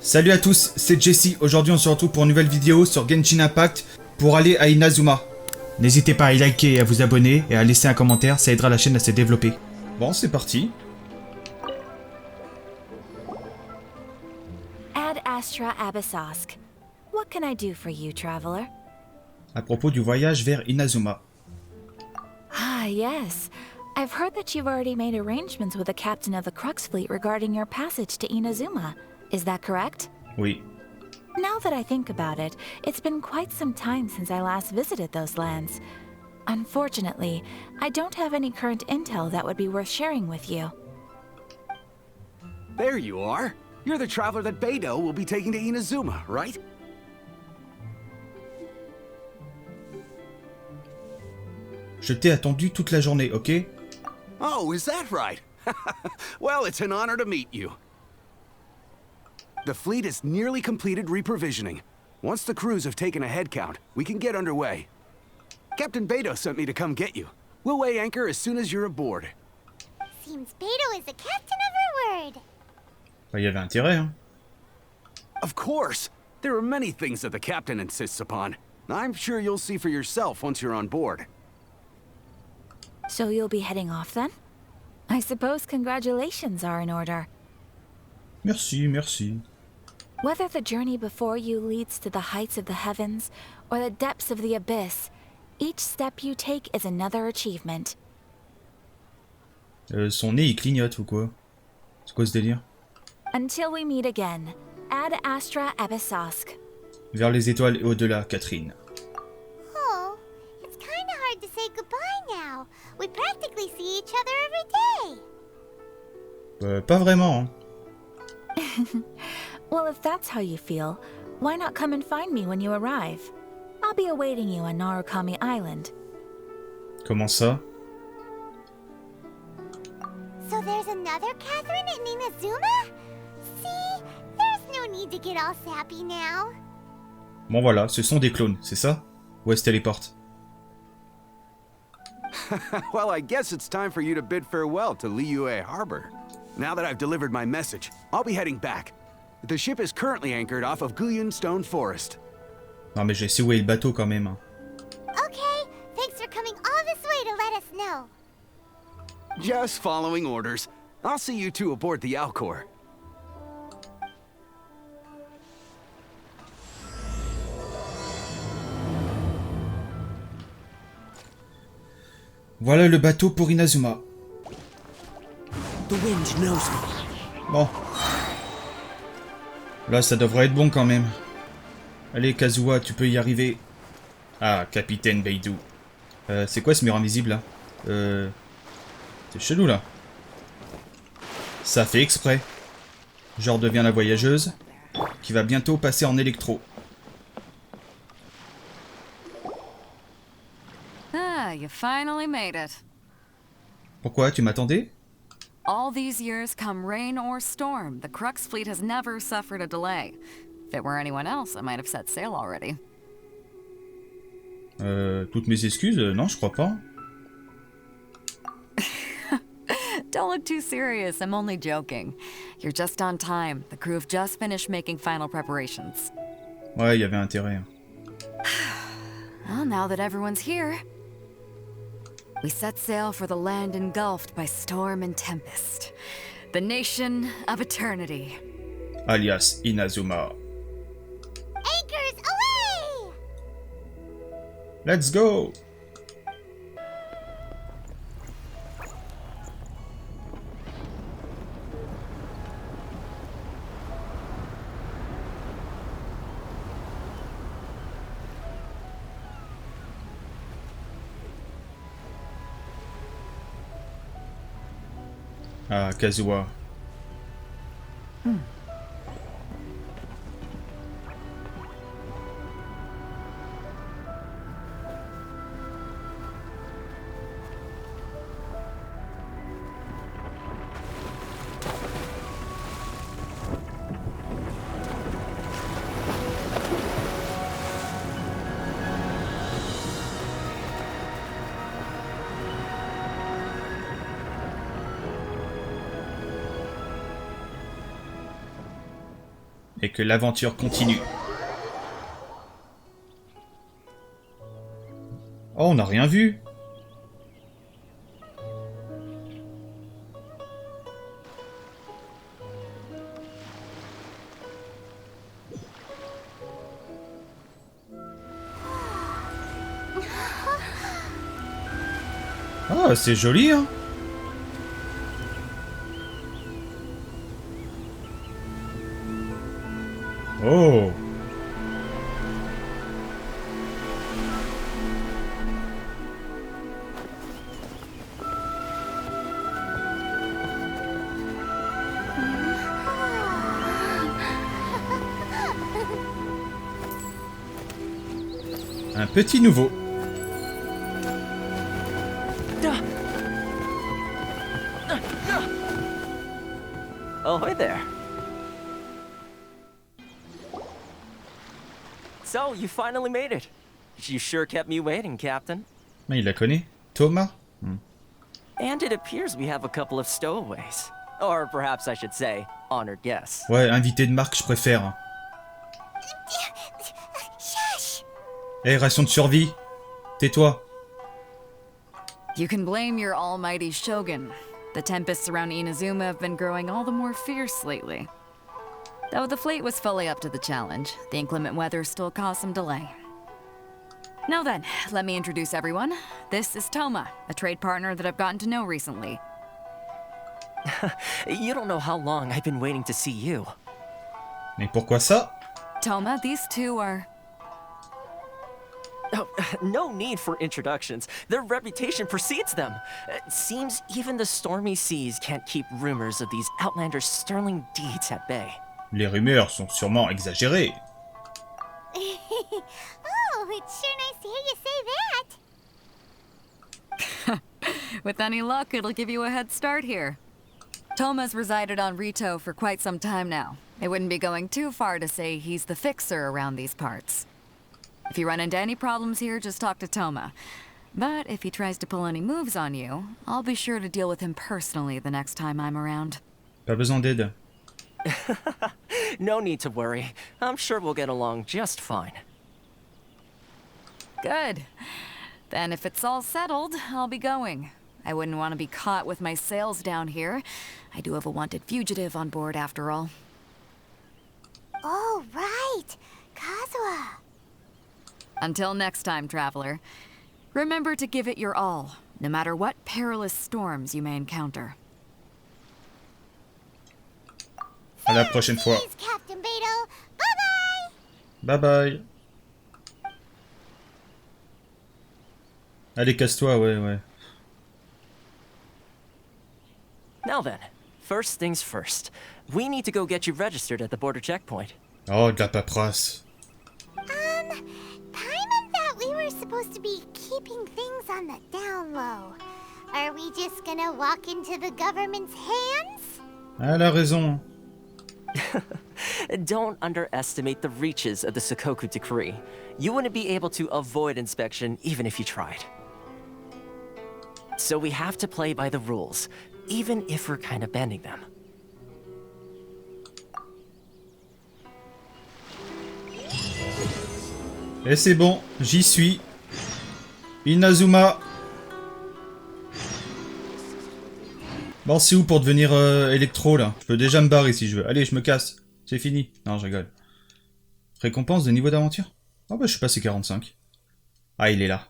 Salut à tous, c'est Jesse. Aujourd'hui on se retrouve pour une nouvelle vidéo sur Genshin Impact pour aller à Inazuma. N'hésitez pas à liker et à vous abonner et à laisser un commentaire, ça aidera la chaîne à se développer. Bon, c'est parti. Ad Astra Abyssosk. What can I do for you, traveler? À propos du voyage vers Inazuma. Ah, yes. I've heard that you've already made arrangements with the captain of the Crux fleet regarding your passage to Inazuma. Is that correct? Oui. Now that I think about it, it's been quite some time since I last visited those lands. Unfortunately, I don't have any current intel that would be worth sharing with you. There you are. You're the traveler that Beidou will be taking to Inazuma, right? Je t'ai attendu toute la journée, ok? Oh, is that right? Well, it's an honor to meet you. The fleet has nearly completed reprovisioning. Once the crews have taken a head count, we can get underway. Captain Beidou sent me to come get you. We'll weigh anchor as soon as you're aboard. Seems Beidou is the captain of her word. Bah, y avait intérêt, hein. Of course! There are many things that the captain insists upon. I'm sure you'll see for yourself once you're on board. So you'll be heading off then? I suppose congratulations are in order. Merci, merci. Whether the journey before you leads to the heights of the heavens or the depths of the abyss, each step you take is another achievement. Son nez il clignote ou quoi? C'est quoi ce délire? Until we meet again, Ad Astra Abyssosk. Vers les étoiles et au-delà, Catherine. Oh, it's kind of hard to say goodbye now. We practically see each other every day. Pas vraiment, hein. Well, if that's how you feel, why not come and find me when you arrive? I'll be awaiting you on Narukami Island. Comment ça? So there's another Catherine in Inazuma? See, there's no need to get all sappy now. Bon voilà, ce sont des clones, c'est ça? Où est-ce téléporte? Well, I guess it's time for you to bid farewell to Liyue Harbor. Now that I've delivered my message, I'll be heading back. The ship is currently anchored off of Guyun Stone Forest. Non mais je sais où est le bateau quand même. Hein. Okay, thanks for coming all this way to let us know. Just following orders. I'll see you two aboard the Alcor. Voilà le bateau pour Inazuma. The wind knows me. Bon. Là, ça devrait être bon quand même. Allez, Kazuha, tu peux y arriver. Ah, capitaine Beidou. C'est quoi ce mur invisible là? C'est chelou là. Ça fait exprès. Je redeviens la voyageuse qui va bientôt passer en électro. Ah, you finally made it. Pourquoi? Tu m'attendais? All these years, come rain or storm, the Crux fleet has never suffered a delay. If it were anyone else, I might have set sail already. Toutes mes excuses? Non, je crois pas. Don't look too serious, I'm only joking. You're just on time. The crew have just finished making final preparations. Ouais, il y avait intérêt. Well, now that everyone's here, we set sail for the land engulfed by storm and tempest. The nation of eternity. Alias Inazuma. Anchors away! Let's go! Ah, Kazuha. et que l'aventure continue. Oh, on n'a rien vu. Ah, c'est joli, hein. Oh. Un petit nouveau. Oh, hi there. So, you finally made it. You sure kept me waiting, Captain. Mais il la connaît. Thomas. And it appears we have a couple of stowaways. Or perhaps I should say, honored guests. Ouais, invité de marque, je préfère. Shush! Eh, ration de survie. Tais-toi. You can blame your almighty Shogun. The tempests around Inazuma have been growing all the more fierce lately. Though the fleet was fully up to the challenge, the inclement weather still caused some delay. Now then, let me introduce everyone. This is Toma, a trade partner that I've gotten to know recently. You don't know how long I've been waiting to see you. Mais pourquoi ça? Toma, these two are... Oh, no need for introductions. Their reputation precedes them. It seems even the stormy seas can't keep rumors of these outlanders' sterling deeds at bay. Les rumeurs sont sûrement exagérées. Oh, it's sure nice to hear you say that. With any luck, it'll give you a head start here. Toma's resided on Rito for quite some time now. It wouldn't be going too far to say he's the fixer around these parts. If you run into any problems here, just talk to Toma. But if he tries to pull any moves on you, I'll be sure to deal with him personally the next time I'm around. Pas besoin d'aide. No need to worry. I'm sure we'll get along just fine. Good. Then if it's all settled, I'll be going. I wouldn't want to be caught with my sails down here. I do have a wanted fugitive on board after all. Oh, right. Kazuha. Until next time, traveler. Remember to give it your all, no matter what perilous storms you may encounter. À la prochaine fois. Please, Captain Beetle. Bye-bye. Bye bye. Allez, casse-toi, ouais. Now then, first things first. We need to go get you registered at the border checkpoint. Oh, de la paperasse. Paimon thought we were supposed to be keeping things on the down low. Are we just gonna walk into the government's hands? Elle a raison. Don't underestimate the reaches of the Sakoku decree. You wouldn't be able to avoid inspection even if you tried. So we have to play by the rules, even if we're kind of bending them. Et c'est bon, j'y suis. Inazuma. Bon, c'est où pour devenir Electro, là? Je peux déjà me barrer si je veux. Allez, je me casse. C'est fini. Non, je rigole. Récompense de niveau d'aventure? Ah bah, je suis passé 45. Ah, il est là.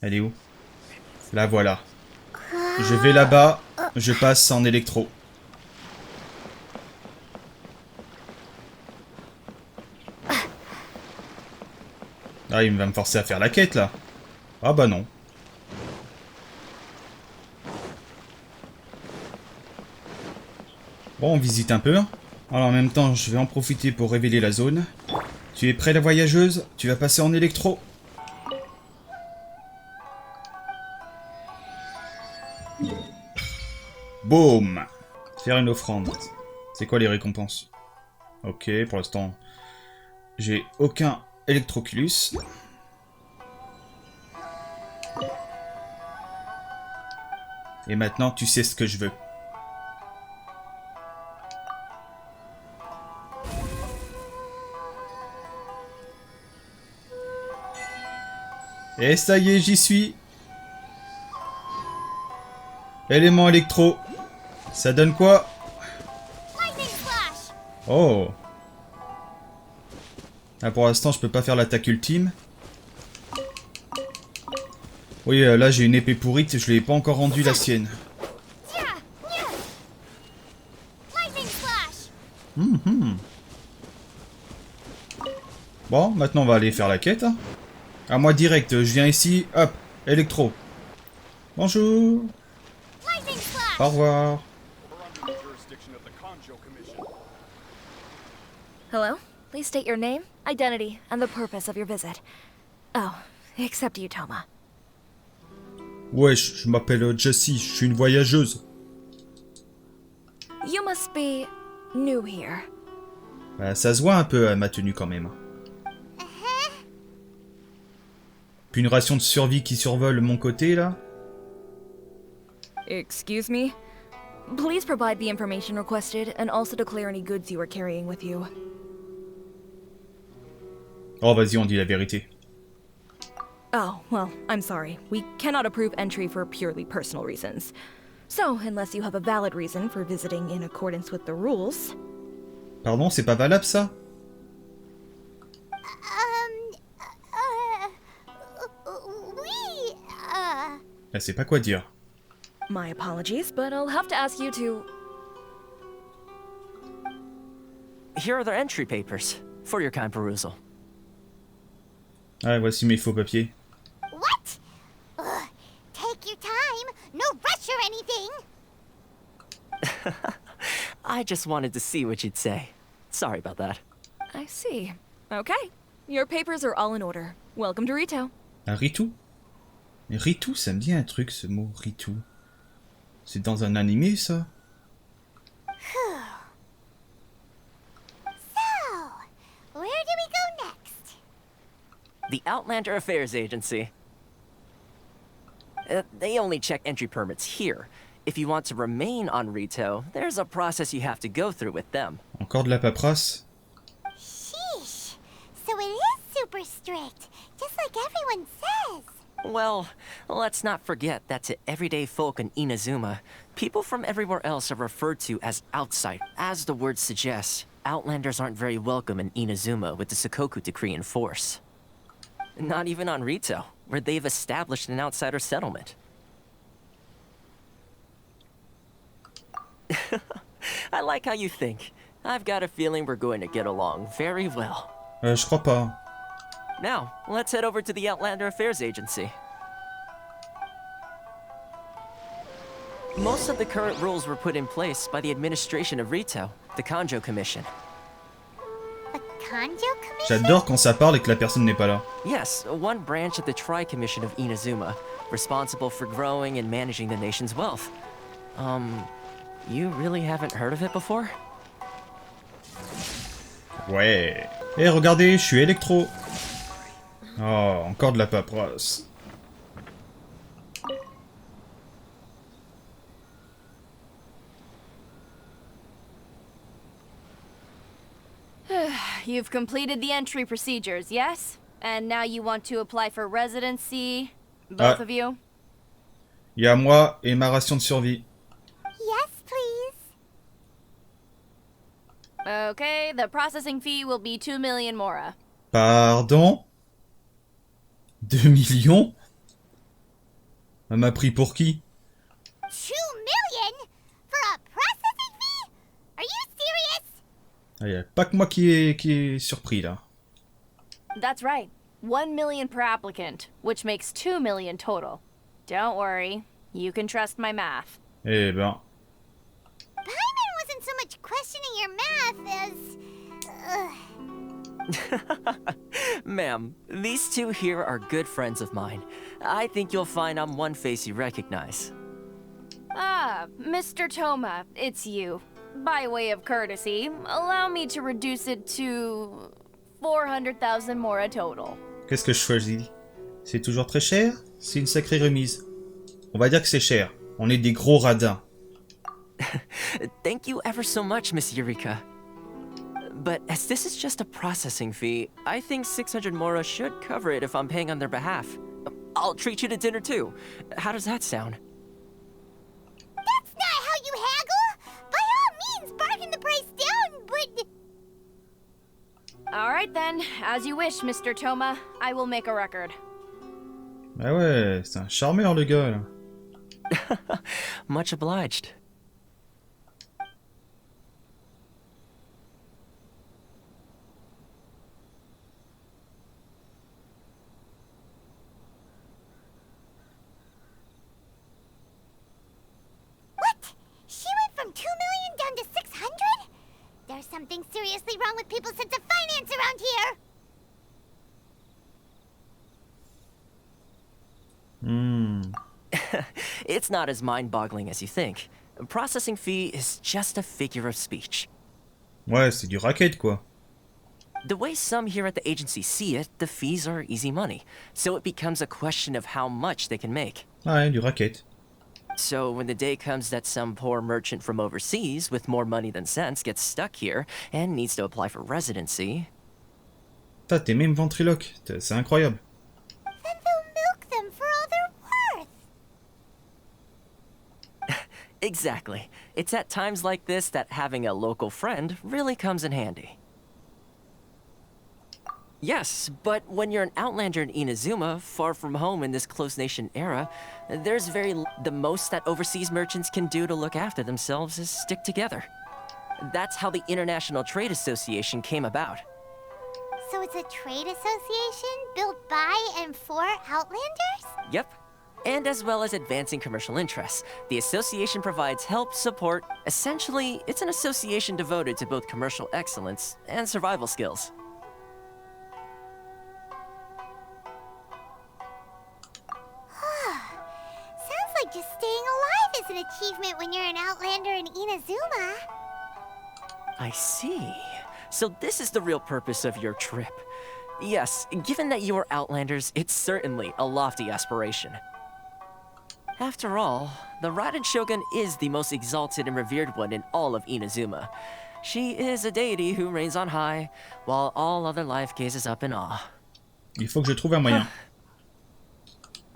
Elle est où? Là, voilà. Je vais là-bas. Je passe en Electro. Ah, il va me forcer à faire la quête, là. Ah bah non. Bon, on visite un peu. Alors, en même temps, je vais en profiter pour révéler la zone. Tu es prêt, la voyageuse? Tu vas passer en Electro. Boum! Faire une offrande. C'est quoi les récompenses? Ok, pour l'instant, j'ai aucun Electroculus. Et maintenant, tu sais ce que je veux. Et ça y est, j'y suis. Élément électro. Ça donne quoi? Oh. Ah, pour l'instant, je peux pas faire l'attaque ultime. Oui, là, j'ai une épée pourrite. Je lui ai pas encore rendu la sienne. Bon, maintenant, on va aller faire la quête. Hein. À moi direct. Je viens ici. Hop. Électro. Bonjour. Au revoir. Hello? Please state your name, identity, and the purpose of your visit. Oh, except you, Toma. Wesh, je m'appelle Jessie, je suis une voyageuse. You must be new here. Bah, ça se voit un peu à ma tenue quand même. Puis une ration de survie qui survole mon côté là. Excuse me? Please provide the information requested and also declare any goods you are carrying with you. Oh, vas-y, on dit la vérité. Oh, well, I'm sorry. We cannot approve entry for purely personal reasons. So, unless you have a valid reason for visiting in accordance with the rules... Pardon, c'est pas valable ça? Oui, Elle sait pas quoi dire. My apologies, but I'll have to ask you to... Here are their entry papers, for your kind perusal. Ah, voici mes faux papiers. what? Take your time. No rush or anything. I just wanted to see what you'd say. Sorry about that. I see. Okay. Your papers are all in order. Welcome to Rito. Un ritou? Mais ritou, ça me dit un truc, ce mot ritou. C'est dans un animé, ça? So, where do we go next? The Outlander Affairs Agency. They only check entry permits here. If you want to remain on Rito, there's a process you have to go through with them. Encore de la paperasse? Sheesh. So it is super strict, just like everyone says. Well, let's not forget that to everyday folk in Inazuma, people from everywhere else are referred to as outside. As the word suggests, Outlanders aren't very welcome in Inazuma with the Sakoku decree in force. Not even on Rito, where they've established an outsider settlement. I like how you think. I've got a feeling we're going to get along very well. Je crois pas. Now, let's head over to the Outlander Affairs Agency. Most of the current rules were put in place by the administration of Rito, the Kanjo Commission. The Kanjo Commission? J'adore quand ça parle et que la personne n'est pas là. Yes, one branch of the Tri-Commission of Inazuma, responsible for growing and managing the nation's wealth. You really haven't heard of it before? Ouais. Eh, regardez, je suis Electro. Oh, encore de la paperasse. You've completed the entry procedures, yes? And now you want to apply for residency, both of you? Il y a moi et ma ration de survie. Yes, please. Okay, the processing fee will be 2 million mora. Pardon? 2 millions? Elle m'a pris pour qui? 2 million? For a processing fee? Are you serious? Ah, y a pas que moi qui est surpris là. That's right. 1 million per applicant, which makes 2 million total. Don't worry, you can trust my math. Eh ben. Paimon wasn't so much questioning your math as... Ma'am, these two here are good friends of mine. I think you'll find I'm one face you recognize. Ah, Mr. Toma, it's you. By way of courtesy, allow me to reduce it to 400,000 mora total. Qu'est-ce que je choisis? C'est toujours très cher? C'est une sacrée remise. On va dire que c'est cher. On est des gros radins. Thank you ever so much, Miss Eureka. But as this is just a processing fee, I think 600 mora should cover it if I'm paying on their behalf. I'll treat you to dinner too. How does that sound? That's not how you haggle! By all means, bargain the price down, but... Alright then, as you wish, Mr. Toma. I will make a record. Ah ouais, c'est un charmeur le gars là. Much obliged. What? She went from 2 million down to 600? There's something seriously wrong with people's sense of finance around here! It's not as mind-boggling as you think. Processing fee is just a figure of speech. Ouais, c'est du racket quoi. The way some here at the agency see it, the fees are easy money, so it becomes a question of how much they can make. Ouais, du racket. So when the day comes that some poor merchant from overseas with more money than sense gets stuck here and needs to apply for residency... Putain, t'es même ventriloque, c'est incroyable. Then they'll milk them for all they're worth! Exactly. It's at times like this that having a local friend really comes in handy. Yes, but when you're an outlander in Inazuma, far from home in this close nation era, there's the most that overseas merchants can do to look after themselves is stick together. That's how the International Trade Association came about. So it's a trade association built by and for Outlanders? Yep. And as well as advancing commercial interests, the association provides help, support. Essentially, it's an association devoted to both commercial excellence and survival skills. Sounds like just staying alive is an achievement when you're an Outlander in Inazuma. I see. So this is the real purpose of your trip. Yes, given that you are Outlanders, it's certainly a lofty aspiration. After all, the Raiden Shogun is the most exalted and revered one in all of Inazuma. She is a deity who reigns on high, while all other life gazes up in awe. Il faut que je trouve un moyen.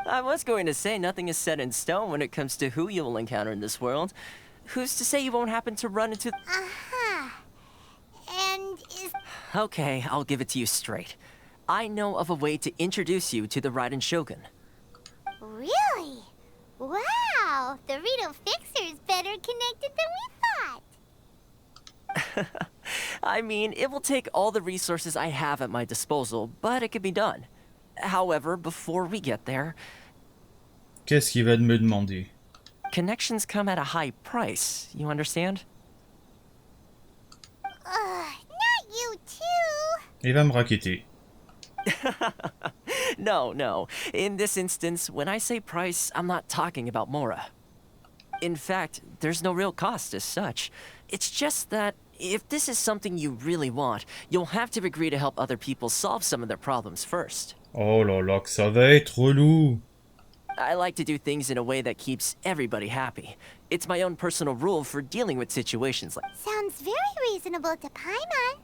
I was going to say nothing is set in stone when it comes to who you will encounter in this world. Who's to say you won't happen to run into... Uh-huh. And is... Okay, I'll give it to you straight. I know of a way to introduce you to the Raiden Shogun. Really? Wow! The Rito Fixer is better connected than we thought! I mean, it will take all the resources I have at my disposal, but it can be done. However, before we get there... Qu'est-ce qu'il va me demander? Connections come at a high price, you understand? Not you too! Il va me racketter. No. In this instance, when I say price, I'm not talking about Mora. In fact, there's no real cost as such. It's just that if this is something you really want, you'll have to agree to help other people solve some of their problems first. Oh là là, que ça va être relou. I like to do things in a way that keeps everybody happy. It's my own personal rule for dealing with situations like... Sounds very reasonable to Paimon.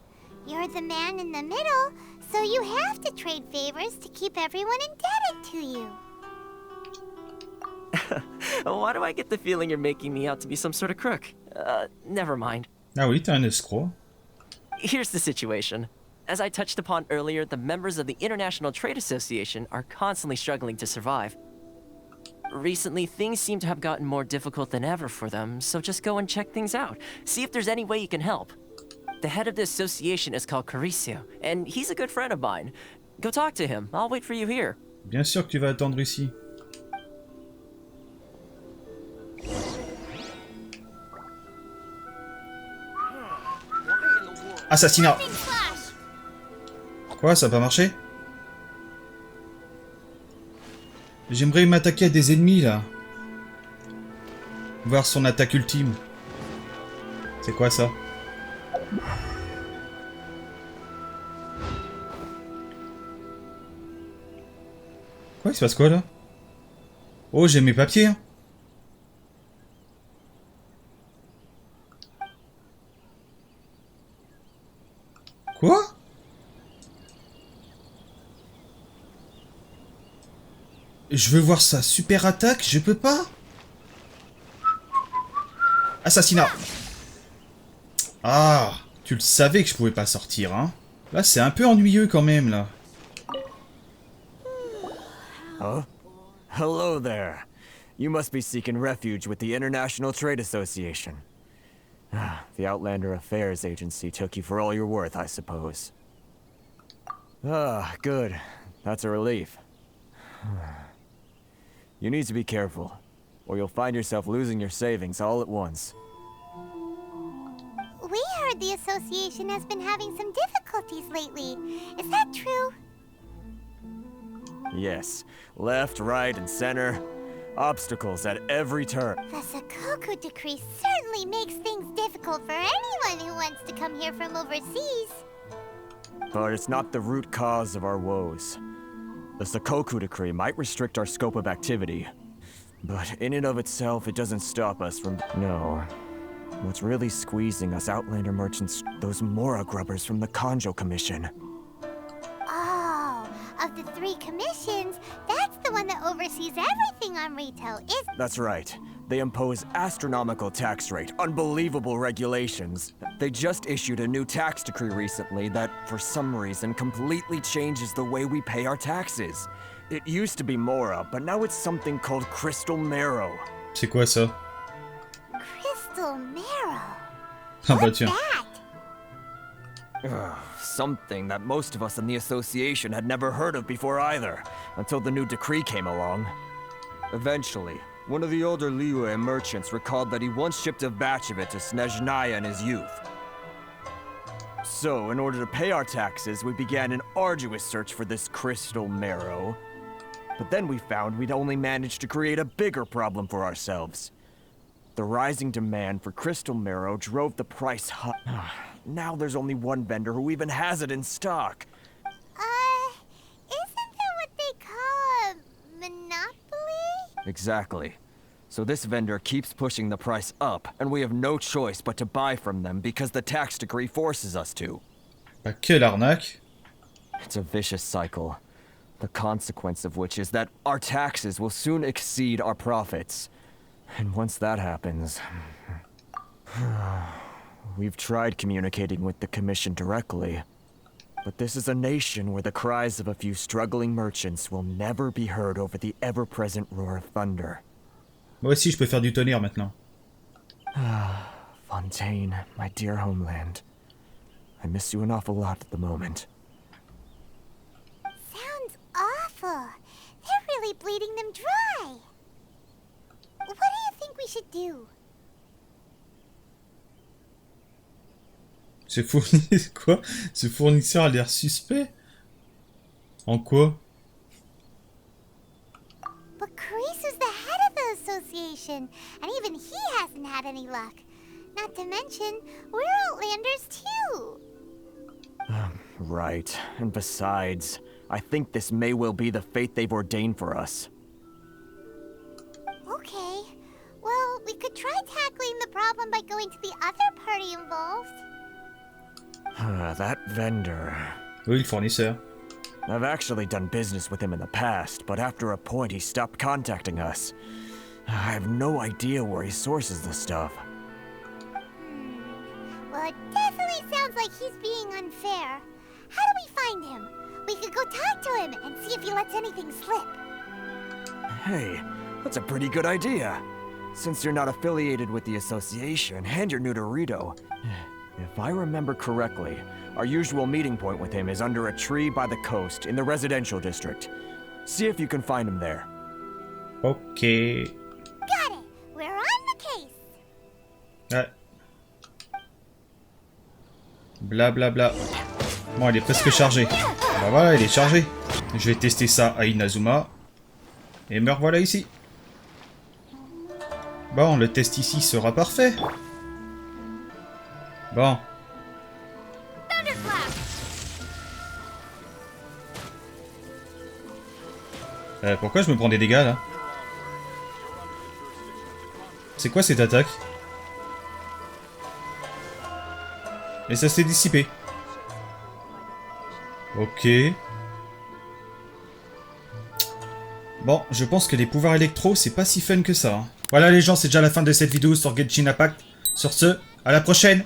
You're the man in the middle, so you have to trade favors to keep everyone indebted to you. Why do I get the feeling you're making me out to be some sort of crook? Never mind. Ah oui, t'es un escroc. Here's the situation. As I touched upon earlier, the members of the International Trade Association are constantly struggling to survive. Recently, things seem to have gotten more difficult than ever for them, so just go and check things out. See if there's any way you can help. The head of the association is called Caricio, and he's a good friend of mine. Go talk to him. I'll wait for you here. Bien sûr que tu vas attendre ici. Assassinat. Quoi, ça a pas marché? J'aimerais m'attaquer à des ennemis là. Voir son attaque ultime. C'est quoi ça? Quoi, il se passe quoi là? Oh, j'ai mes papiers. Hein. Quoi? Je veux voir sa super attaque, je peux pas. Assassinat. Ah, tu le savais que je pouvais pas sortir, hein. Là, c'est un peu ennuyeux quand même, là. Huh? Hello there. You must be seeking refuge with the International Trade Association. The Outlander Affairs Agency took you for all you're worth, I suppose. Ah, good. That's a relief. You need to be careful, or you'll find yourself losing your savings all at once. We heard the association has been having some difficulties lately. Is that true? Yes. Left, right, and center. Obstacles at every turn. The Sakoku decree certainly makes things difficult for anyone who wants to come here from overseas. But it's not the root cause of our woes. The Sakoku decree might restrict our scope of activity, but in and of itself, it doesn't stop us from... No. What's really squeezing us Outlander merchants, those Mora grubbers from the Kanjo Commission. Oh, of the 3 commissions, that's the one that oversees everything on retail, is... That's right. They impose astronomical tax rate, unbelievable regulations. They just issued a new tax decree recently that, for some reason, completely changes the way we pay our taxes. It used to be Mora, but now it's something called Crystal Marrow. C'est quoi ça? Crystal Marrow. Ah bah What's tiens. that? Something that most of us in the association had never heard of before either, until the new decree came along. Eventually, one of the older Liyue merchants recalled that he once shipped a batch of it to Snezhnaya in his youth. So, in order to pay our taxes, we began an arduous search for this crystal marrow. But then we found we'd only managed to create a bigger problem for ourselves. The rising demand for crystal marrow drove the price high. Now there's only one vendor who even has it in stock. Isn't that what they call a monopoly? Exactly. So this vendor keeps pushing the price up, and we have no choice but to buy from them because the tax decree forces us to. Bah, quelle arnaque. It's a vicious cycle. The consequence of which is that our taxes will soon exceed our profits. And once that happens... We've tried communicating with the Commission directly. But this is a nation where the cries of a few struggling merchants will never be heard over the ever-present roar of thunder. Moi aussi, je peux faire du tonnerre maintenant. Fontaine, my dear homeland. I miss you an awful lot at the moment. Sounds awful. They're really bleeding them dry. What do you think we should do? Quoi? Ce fournisseur a l'air suspect? En quoi? But Kurisu's the head of the association, and even he hasn't had any luck. Not to mention, we're Outlanders too. Right. And besides, I think this may well be the fate they've ordained for us. Okay. Well, we could try tackling the problem by going to the other party involved. That vendor. Oui, le fournisseur. I've actually done business with him in the past, but after a point he stopped contacting us. I have no idea where he sources the stuff. Well, it definitely sounds like he's being unfair. How do we find him? We could go talk to him and see if he lets anything slip. Hey, that's a pretty good idea. Since you're not affiliated with the association and you're new to Rito, if I remember correctly, our usual meeting point with him is under a tree by the coast in the residential district. See if you can find him there. Ok. Got it. We're on the case. Ouais. Blablabla. Bon, il est presque chargé. Bah voilà, il est chargé. Je vais tester ça à Inazuma. Et me revoilà ici. Bon, le test ici sera parfait. Bon. Pourquoi je me prends des dégâts là? C'est quoi cette attaque? Et ça s'est dissipé. Ok. Bon, je pense que les pouvoirs électro, c'est pas si fun que ça. Hein. Voilà les gens, c'est déjà la fin de cette vidéo sur Genshin Impact. Sur ce, à la prochaine!